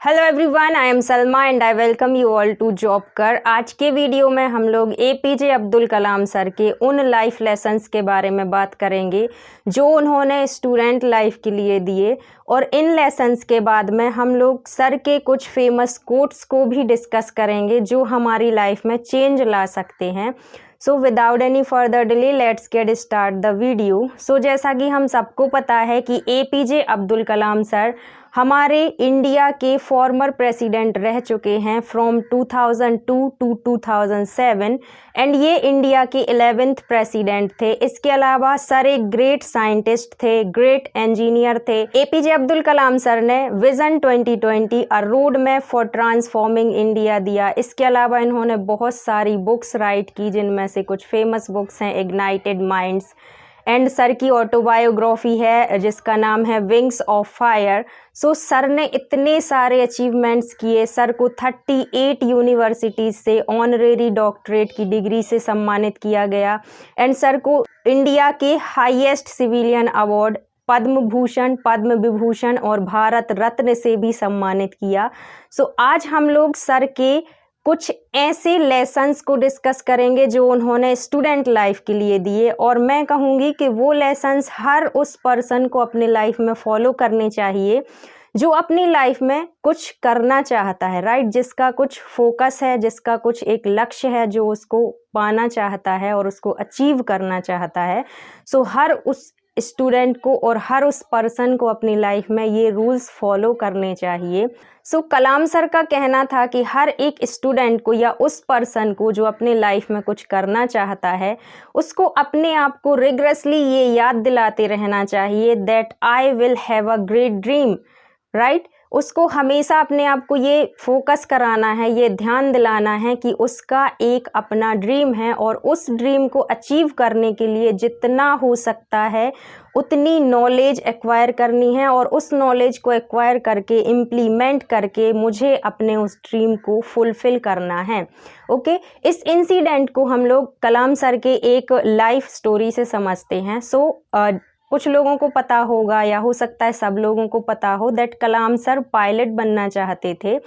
Hello everyone, I am Salma and I welcome you all to job कर। आज के video में हम लोग एपीजे अब्दुल कलाम सर के उन लाइफ लेसन्स के बारे में बात करेंगे जो उन्होंने स्टूडेंट लाइफ के लिए दिए, और इन लेसन्स के बाद में हम लोग सर के कुछ फेमस कोट्स को भी डिस्कस करेंगे जो हमारी लाइफ में चेंज ला सकते हैं। So without any further delay let's get start the video. So जैसा कि हम सबको पता है कि एपीजे अब्दुल कलाम सर हमारे इंडिया के फॉर्मर प्रेसिडेंट रह चुके हैं फ्रॉम 2002 टू 2007 एंड ये इंडिया के 11th प्रेसिडेंट थे। इसके अलावा सर एक ग्रेट साइंटिस्ट थे, ग्रेट इंजीनियर थे। एपीजे अब्दुल कलाम सर ने vision 2020 a road map for transforming India दिया। इसके अलावा इन्होंने बहुत सारी बुक्स राइट की, जिनमें से कुछ फेमस बुक्स हैं इग्नाइटेड माइंड्स, एंड सर की ऑटोबायोग्राफी है जिसका नाम है wings of fire. So sir ने इतने सारे अचीवमेंट्स किए। सर को 38 यूनिवर्सिटीज़ से ऑनरेरी डॉक्टरेट की डिग्री से सम्मानित किया गया, एंड सर को इंडिया के highest civilian award Padma Bhushan, Padma Vibhushan और भारत रत्न से भी सम्मानित किया। सो आज हम लोग सर के कुछ ऐसे लेसन्स को डिस्कस करेंगे जो उन्होंने स्टूडेंट लाइफ के लिए दिए, और मैं कहूँगी कि वो लेसन्स हर उस पर्सन को अपने लाइफ में फॉलो करने चाहिए जो अपनी लाइफ में कुछ करना चाहता है, राइट, जिसका कुछ फोकस है, जिसका कुछ एक लक्ष्य है जो उसको पाना चाहता है और उसको अचीव करना चाहता है। सो हर उस स्टूडेंट को और हर उस पर्सन को अपनी लाइफ में ये रूल्स फॉलो करने चाहिए। सो कलाम सर का कहना था कि हर एक स्टूडेंट को या उस पर्सन को जो अपने लाइफ में कुछ करना चाहता है, उसको अपने आप को रिगरसली ये याद दिलाते रहना चाहिए that I will have a great dream, right. उसको हमेशा अपने आप को ये फोकस कराना है, ये ध्यान दिलाना है कि उसका एक अपना ड्रीम है, और उस ड्रीम को अचीव करने के लिए जितना हो सकता है उतनी नॉलेज एक्वायर करनी है, और उस नॉलेज को एक्वायर करके इम्प्लीमेंट करके मुझे अपने उस ड्रीम को फुलफ़िल करना है। ओके, इस इंसिडेंट को हम लोग कलाम सर के एक लाइफ स्टोरी से समझते हैं। सो कुछ लोगों को पता होगा या हो सकता है सब लोगों को पता हो दैट कलाम सर पायलट बनना चाहते थे।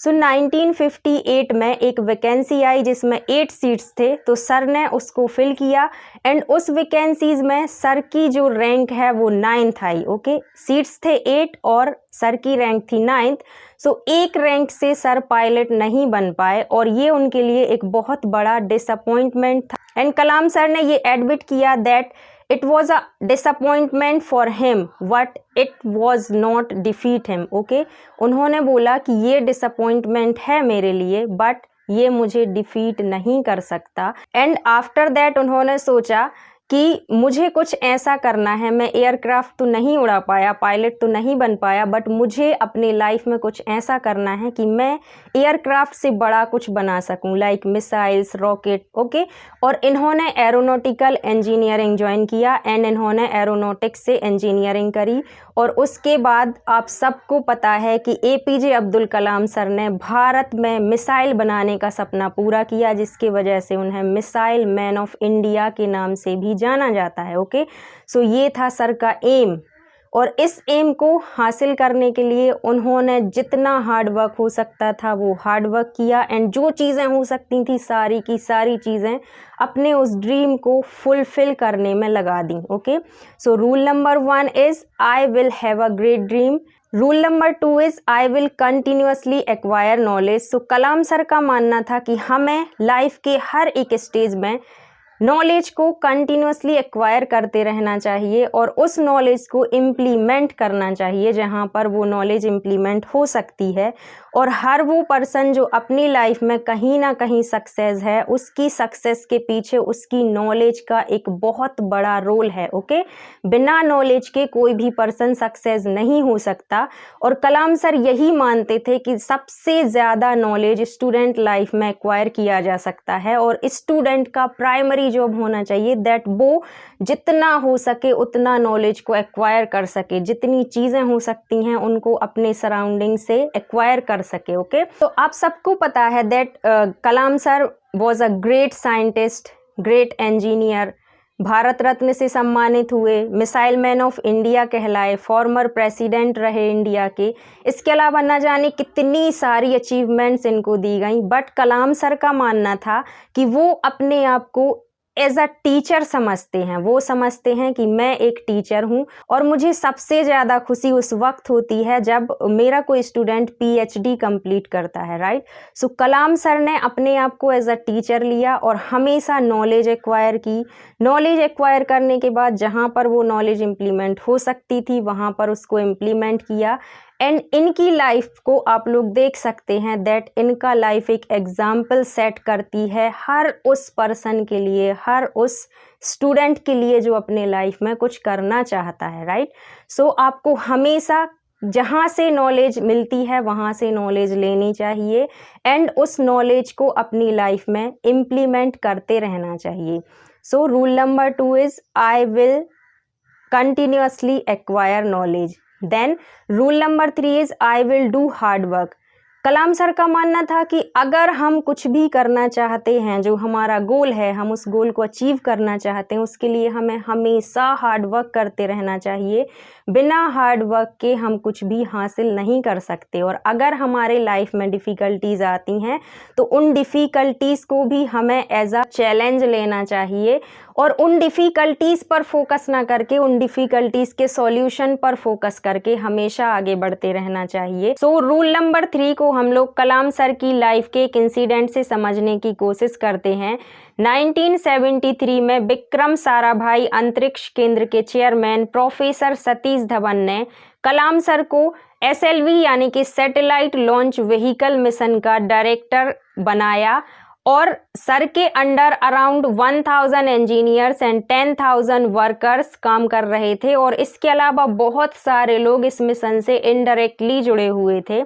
सो 1958 में एक वैकेंसी आई जिसमें 8 सीट्स थे, तो सर ने उसको फिल किया, एंड उस वैकेंसीज में सर की जो रैंक है वो 9th आई। ओके, सीट्स थे 8 और सर की रैंक थी 9th। सो एक रैंक से सर पायलट नहीं बन पाए, और ये उनके लिए एक बहुत बड़ा डिसअपॉइंटमेंट था, एंड कलाम सर ने ये एडमिट किया that it was a disappointment for him but it was not defeat him। Okay, उन्होंने बोला कि ये डिसअपॉइंटमेंट है मेरे लिए, बट ये मुझे डिफीट नहीं कर सकता। एंड आफ्टर दैट उन्होंने सोचा कि मुझे कुछ ऐसा करना है, मैं एयरक्राफ्ट तो नहीं उड़ा पाया, पायलट तो नहीं बन पाया, बट मुझे अपनी लाइफ में कुछ ऐसा करना है कि मैं एयरक्राफ्ट से बड़ा कुछ बना सकूं, लाइक मिसाइल्स, रॉकेट। ओके, और इन्होंने एरोनॉटिकल इंजीनियरिंग ज्वाइन किया, एंड इन्होंने एरोनॉटिक्स से इंजीनियरिंग करी, और उसके बाद आप सबको पता है कि एपीजे अब्दुल कलाम सर ने भारत में मिसाइल बनाने का सपना पूरा किया, जिसकी वजह से उन्हें मिसाइल मैन ऑफ इंडिया के नाम से भी जाना जाता है। ओके, सो ये था सर का एम, और इस एम को हासिल करने के लिए उन्होंने जितना हार्ड वर्क हो सकता था वो हार्ड वर्क किया, एंड जो चीज़ें हो सकती थी सारी की सारी चीज़ें अपने उस ड्रीम को फुलफ़िल करने में लगा दी। Okay, so rule number 1 is I will have a great dream. Rule number 2 is I will continuously acquire knowledge. So Kalam sir का मानना था कि हमें लाइफ के हर एक स्टेज में नॉलेज को कंटिन्यूसली एक्वायर करते रहना चाहिए, और उस नॉलेज को इम्प्लीमेंट करना चाहिए जहाँ पर वो नॉलेज इम्प्लीमेंट हो सकती है। और हर वो पर्सन जो अपनी लाइफ में कहीं ना कहीं सक्सेस है, उसकी सक्सेस के पीछे उसकी नॉलेज का एक बहुत बड़ा रोल है। ओके, बिना नॉलेज के कोई भी पर्सन सक्सेस नहीं हो सकता, और कलाम सर यही मानते थे कि सबसे ज़्यादा नॉलेज स्टूडेंट लाइफ में एक्वायर किया जा सकता है, और स्टूडेंट का प्राइमरी जॉब होना चाहिए दैट वो जितना हो सके उतना नॉलेज को एक्वायर कर सके, जितनी चीज़ें हो सकती हैं उनको अपने सराउंडिंग से एक्वायर कर सके। ओके, तो आप सबको पता है that Kalam sir was a great scientist, great engineer, Bharat Ratna से सम्मानित हुए, मिसाइल मैन ऑफ इंडिया कहलाए, फॉर्मर प्रेसिडेंट रहे इंडिया के। इसके अलावा न जाने कितनी सारी अचीवमेंट्स इनको दी गई। बट कलाम सर का मानना था कि वो अपने आप को एज अ टीचर समझते हैं। वो समझते हैं कि मैं एक टीचर हूँ और मुझे सबसे ज़्यादा खुशी उस वक्त होती है जब मेरा कोई स्टूडेंट पीएचडी कंप्लीट करता है, राइट। सो कलाम सर ने अपने आप को एज अ टीचर लिया और हमेशा नॉलेज एक्वायर की। नॉलेज एक्वायर करने के बाद जहाँ पर वो नॉलेज इम्प्लीमेंट हो सकती थी वहाँ पर उसको इम्प्लीमेंट किया। एंड इनकी लाइफ को आप लोग देख सकते हैं दैट इनका लाइफ एक एग्जाम्पल सेट करती है हर उस पर्सन के लिए, हर उस स्टूडेंट के लिए जो अपने लाइफ में कुछ करना चाहता है, राइट। सो आपको हमेशा जहाँ से नॉलेज मिलती है वहाँ से नॉलेज लेनी चाहिए एंड उस नॉलेज को अपनी लाइफ में इम्प्लीमेंट करते रहना चाहिए। सो rule number 2 is I will continuously acquire knowledge. Then rule number 3 is I will do hard work. Kalam sir का मानना था कि अगर हम कुछ भी करना चाहते हैं, जो हमारा गोल है, हम उस गोल को अचीव करना चाहते हैं, उसके लिए हमें हमेशा हार्ड वर्क करते रहना चाहिए। बिना हार्ड वर्क के हम कुछ भी हासिल नहीं कर सकते। और अगर हमारे लाइफ में डिफ़िकल्टीज़ आती हैं तो उन डिफ़िकल्टीज़ को भी हमें एज अ चैलेंज लेना चाहिए और उन डिफ़िकल्टीज़ पर फोकस ना करके उन डिफ़िकल्टीज़ के सॉल्यूशन पर फोकस करके हमेशा आगे बढ़ते रहना चाहिए। सो रूल नंबर 3 को हम लोग कलाम सर की लाइफ के एक इंसिडेंट से समझने की कोशिश करते हैं। 1973 में विक्रम साराभाई अंतरिक्ष केंद्र के चेयरमैन प्रोफेसर सतीश धवन ने कलाम सर को SLV यानी कि सैटेलाइट लॉन्च व्हीकल मिशन का डायरेक्टर बनाया और सर के under around 1000 engineers and 10,000 workers काम कर रहे थे और इसके अलावा बहुत सारे लोग इस मिशन से इनडायरेक्टली जुड़े हुए थे।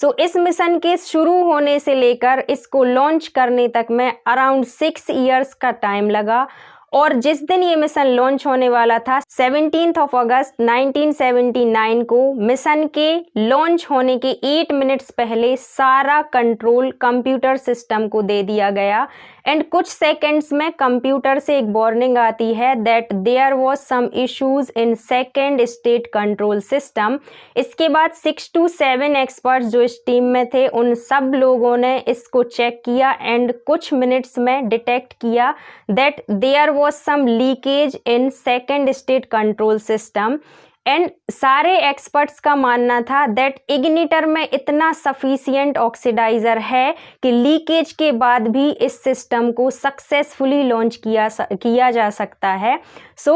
सो इस मिशन के शुरू होने से लेकर इसको लॉन्च करने तक में अराउंड 6 इयर्स का टाइम लगा और जिस दिन ये मिशन लॉन्च होने वाला था 17 अगस्त 1979 को मिशन के लॉन्च होने के 8 मिनट्स पहले सारा कंट्रोल कंप्यूटर सिस्टम को दे दिया गया एंड कुछ सेकंड्स में कंप्यूटर से एक वार्निंग आती है that there was some issues in second state control system. इसके बाद 6 to 7 एक्सपर्ट्स जो इस टीम में थे उन सब लोगों ने इसको चेक किया एंड कुछ मिनट्स में डिटेक्ट किया that there was some leakage in second state control system and सारे एक्सपर्ट्स का मानना था दैट इग्निटर में इतना सफिशिएंट ऑक्सीडाइजर है कि लीकेज के बाद भी इस सिस्टम को सक्सेसफुली लॉन्च किया जा सकता है। सो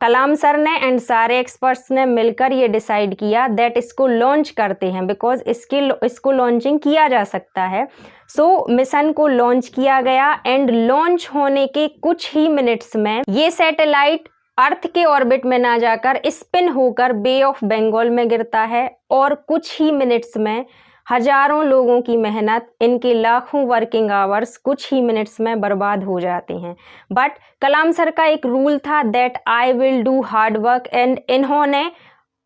कलाम सर ने एंड सारे एक्सपर्ट्स ने मिलकर ये डिसाइड किया दैट इसको लॉन्च करते हैं बिकॉज इसको लॉन्चिंग किया जा सकता है। सो मिशन को लॉन्च किया गया एंड लॉन्च होने के कुछ ही मिनट्स में ये सैटेलाइट अर्थ के ऑर्बिट में ना जाकर स्पिन होकर बे ऑफ बंगाल में गिरता है और कुछ ही मिनट्स में हजारों लोगों की मेहनत, इनके लाखों वर्किंग आवर्स कुछ ही मिनट्स में बर्बाद हो जाते हैं। बट कलाम सर का एक रूल था that I will do hard work and इन्होंने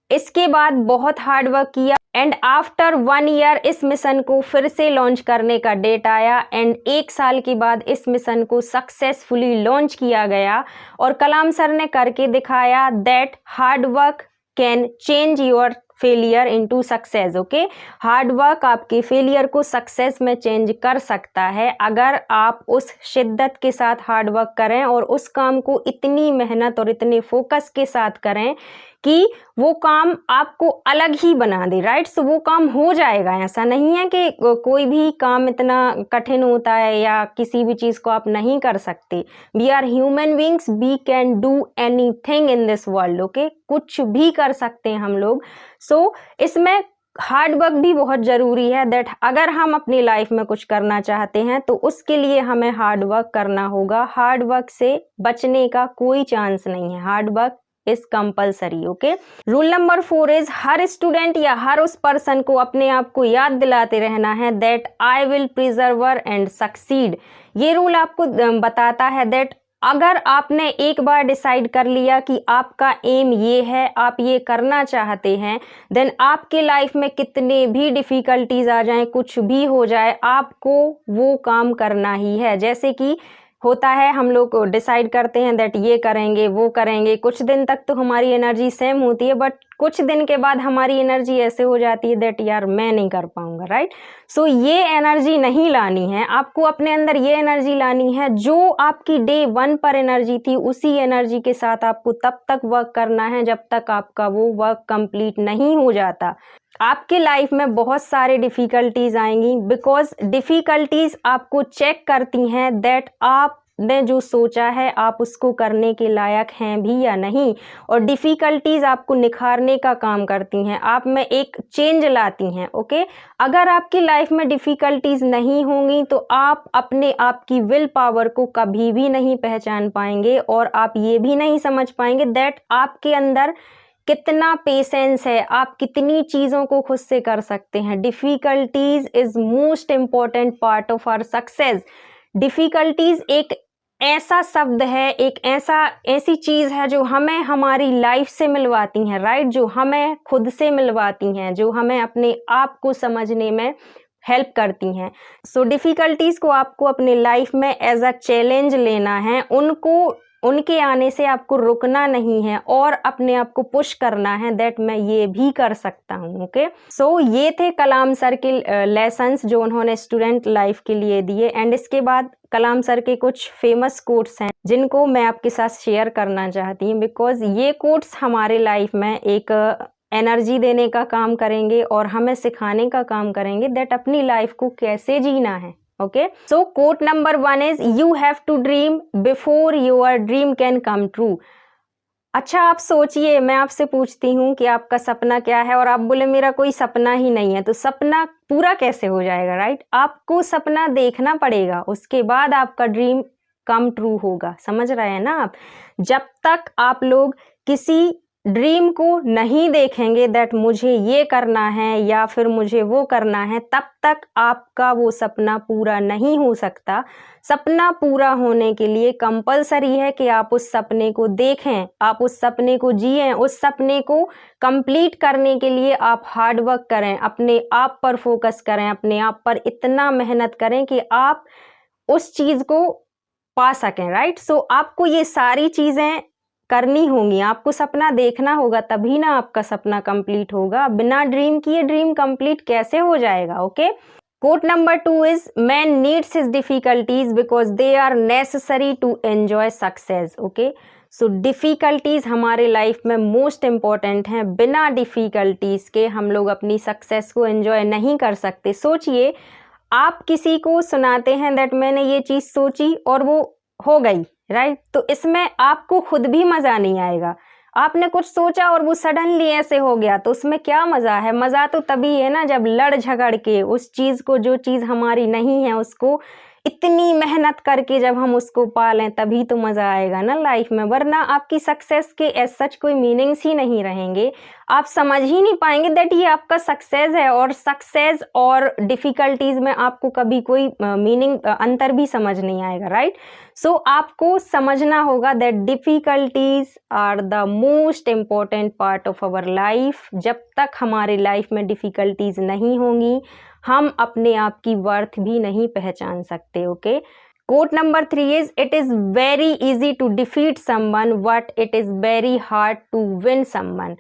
इसके बाद बहुत हार्ड वर्क किया एंड आफ्टर 1 ईयर इस मिशन को फिर से लॉन्च करने का डेट आया एंड 1 साल के बाद इस मिशन को सक्सेसफुली लॉन्च किया गया और कलाम सर ने करके दिखाया that hard work can change your failure into success. Okay, hard work आपके फेलियर को सक्सेस में चेंज कर सकता है अगर आप उस शिद्दत के साथ हार्ड वर्क करें और उस काम को इतनी मेहनत और इतने फोकस के साथ करें कि वो काम आपको अलग ही बना दे, राइट। सो वो काम हो जाएगा। ऐसा नहीं है कि कोई भी काम इतना कठिन होता है या किसी भी चीज़ को आप नहीं कर सकते। We are human beings, we can do anything in this world. Okay, कुछ भी कर सकते हैं हम लोग। सो इसमें हार्ड वर्क भी बहुत ज़रूरी है दैट अगर हम अपनी लाइफ में कुछ करना चाहते हैं तो उसके लिए हमें हार्ड वर्क करना होगा। हार्ड वर्क से बचने का कोई चांस नहीं है। Hard work is compulsory. Okay, rule number 4 is her student या हर उस पर्सन को अपने आप को याद दिलाते रहना है that I will preserver and succeed. ये रूल आपको बताता है दैट अगर आपने एक बार डिसाइड कर लिया कि आपका एम ये है, आप ये करना चाहते हैं, देन आपके लाइफ में कितने भी डिफ़िकल्टीज आ जाएं, कुछ भी हो जाए, आपको वो काम करना ही है। जैसे कि होता है, हम लोग डिसाइड करते हैं दैट ये करेंगे वो करेंगे, कुछ दिन तक तो हमारी एनर्जी सेम होती है, बट कुछ दिन के बाद हमारी एनर्जी ऐसे हो जाती है दैट यार मैं नहीं कर पाऊंगा, राइट। सो ये एनर्जी नहीं लानी है आपको, अपने अंदर ये एनर्जी लानी है जो आपकी डे 1 पर एनर्जी थी, उसी एनर्जी के साथ आपको तब तक वर्क करना है जब तक आपका वो वर्क कंप्लीट नहीं हो जाता। आपके लाइफ में बहुत सारे डिफ़िकल्टीज आएंगी, बिकॉज डिफ़िकल्टीज आपको चेक करती हैं दैट आपने जो सोचा है आप उसको करने के लायक हैं भी या नहीं, और डिफ़िकल्टीज आपको निखारने का काम करती हैं, आप में एक चेंज लाती हैं। ओके, अगर आपकी लाइफ में डिफ़िकल्टीज नहीं होंगी तो आप अपने आप की विल पावर को कभी भी नहीं पहचान पाएंगे, और आप ये भी नहीं समझ पाएंगे दैट आपके अंदर कितना पेशेंस है, आप कितनी चीज़ों को खुद से कर सकते हैं। Difficulties is most important part of our success. Difficulties एक ऐसा शब्द है, एक ऐसी चीज़ है जो हमें हमारी लाइफ से मिलवाती हैं, राइट, जो हमें खुद से मिलवाती हैं, जो हमें अपने आप को समझने में हेल्प करती हैं। सो डिफ़िकल्टीज़ को आपको अपने लाइफ में एज अ चैलेंज लेना है, उनके आने से आपको रुकना नहीं है और अपने आप को पुश करना है दैट मैं ये भी कर सकता हूँ। ओके, सो ये थे कलाम सर के लेसन्स जो उन्होंने स्टूडेंट लाइफ के लिए दिए। एंड इसके बाद कलाम सर के कुछ फेमस कोट्स हैं जिनको मैं आपके साथ शेयर करना चाहती हूँ, बिकॉज ये कोट्स हमारे लाइफ में एक एनर्जी देने का काम करेंगे और हमें सिखाने का काम करेंगे दैट अपनी लाइफ को कैसे जीना है। Okay, so quote number 1 is you have to dream before your dream can come true. अच्छा, आप सोचिए, मैं आपसे पूछती हूँ कि आपका सपना क्या है और आप बोले मेरा कोई सपना ही नहीं है, तो सपना पूरा कैसे हो जाएगा, राइट। आपको सपना देखना पड़ेगा, उसके बाद आपका ड्रीम कम ट्रू होगा। समझ रहे हैं ना आप। जब तक आप लोग किसी ड्रीम को नहीं देखेंगे दैट मुझे ये करना है या फिर मुझे वो करना है, तब तक आपका वो सपना पूरा नहीं हो सकता। सपना पूरा होने के लिए कंपलसरी है कि आप उस सपने को देखें, आप उस सपने को जिएं, उस सपने को कंप्लीट करने के लिए आप हार्ड वर्क करें, अपने आप पर फोकस करें, अपने आप पर इतना मेहनत करें कि आप उस चीज़ को पा सकें, राइट। सो आपको ये सारी चीज़ें करनी होंगी, आपको सपना देखना होगा, तभी ना आपका सपना कंप्लीट होगा। बिना ड्रीम किए ड्रीम कंप्लीट कैसे हो जाएगा। Okay, quote number 2 is man needs his difficulties because they are necessary to enjoy success. Okay, so difficulties हमारे लाइफ में मोस्ट इम्पॉर्टेंट हैं, बिना डिफ़िकल्टीज़ के हम लोग अपनी सक्सेस को एंजॉय नहीं कर सकते। सोचिए, आप किसी को सुनाते हैं दैट मैंने ये चीज़ सोची और वो हो गई, राइट, तो इसमें आपको खुद भी मज़ा नहीं आएगा। आपने कुछ सोचा और वो सडनली ऐसे हो गया, तो उसमें क्या मज़ा है। मज़ा तो तभी है ना जब लड़ झगड़ के उस चीज़ को, जो चीज़ हमारी नहीं है, उसको इतनी मेहनत करके जब हम उसको पालें, तभी तो मज़ा आएगा ना लाइफ में। वरना आपकी सक्सेस के एज सच कोई मीनिंग्स ही नहीं रहेंगे, आप समझ ही नहीं पाएंगे दैट ये आपका सक्सेस है। और सक्सेस और डिफ़िकल्टीज़ में आपको कभी कोई मीनिंग अंतर भी समझ नहीं आएगा, राइट। सो आपको समझना होगा that difficulties are the most important part of our life. जब तक हमारे लाइफ में डिफ़िकल्टीज़ नहीं होंगी, हम अपने आप की वर्थ भी नहीं पहचान सकते। Okay, quote number 3 is it is very easy to defeat someone but it is very hard to win someone.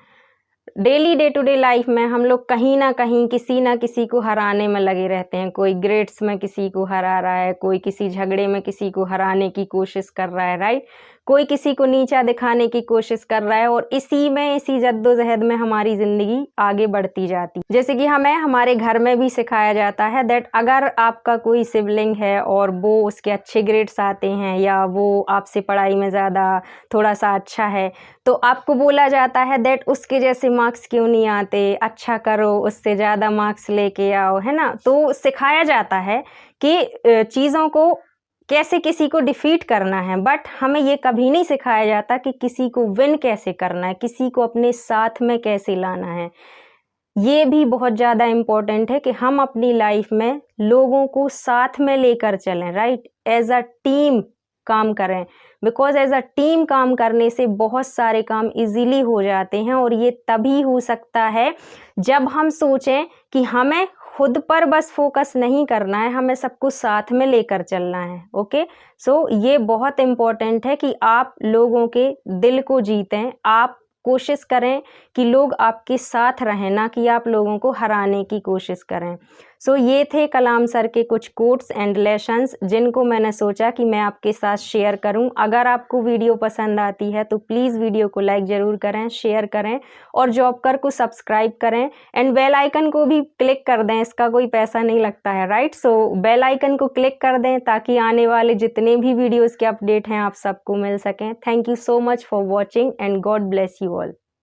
Daily day to day life में हम लोग कहीं ना कहीं किसी ना किसी को हराने में लगे रहते हैं। कोई ग्रेड्स में किसी को हरा रहा है, कोई किसी झगड़े में किसी को हराने की कोशिश कर रहा है, राइट, कोई किसी को नीचा दिखाने की कोशिश कर रहा है, और इसी जद्दोजहद में हमारी ज़िंदगी आगे बढ़ती जाती। जैसे कि हमें हमारे घर में भी सिखाया जाता है दैट अगर आपका कोई सिबलिंग है और वो उसके अच्छे ग्रेड्स आते हैं या वो आपसे पढ़ाई में ज़्यादा थोड़ा सा अच्छा है, तो आपको बोला जाता है दैट उसके जैसे मार्क्स क्यों नहीं आते, अच्छा करो, उससे ज़्यादा मार्क्स लेके आओ, है ना। तो सिखाया जाता है कि चीज़ों को कैसे किसी को डिफीट करना है, बट हमें ये कभी नहीं सिखाया जाता कि किसी को विन कैसे करना है, किसी को अपने साथ में कैसे लाना है। ये भी बहुत ज़्यादा इम्पोर्टेंट है कि हम अपनी लाइफ में लोगों को साथ में लेकर चलें, राइट, एज अ टीम काम करें, बिकॉज एज अ टीम काम करने से बहुत सारे काम इजीली हो जाते हैं। और ये तभी हो सकता है जब हम सोचें कि हमें खुद पर बस फोकस नहीं करना है, हमें सब कुछ साथ में लेकर चलना है। ओके, सो ये बहुत इम्पोर्टेंट है कि आप लोगों के दिल को जीतें, आप कोशिश करें कि लोग आपके साथ रहें, ना कि आप लोगों को हराने की कोशिश करें। सो ये थे कलाम सर के कुछ कोट्स एंड लेसन्स जिनको मैंने सोचा कि मैं आपके साथ शेयर करूं। अगर आपको वीडियो पसंद आती है तो प्लीज़ वीडियो को लाइक ज़रूर करें, शेयर करें और जॉबकर को सब्सक्राइब करें एंड बेल आइकन को भी क्लिक कर दें। इसका कोई पैसा नहीं लगता है, राइट। सो बेल आइकन को क्लिक कर दें ताकि आने वाले जितने भी वीडियोज़ के अपडेट हैं आप सबको मिल सकें। Thank you so much for watching and God bless you all.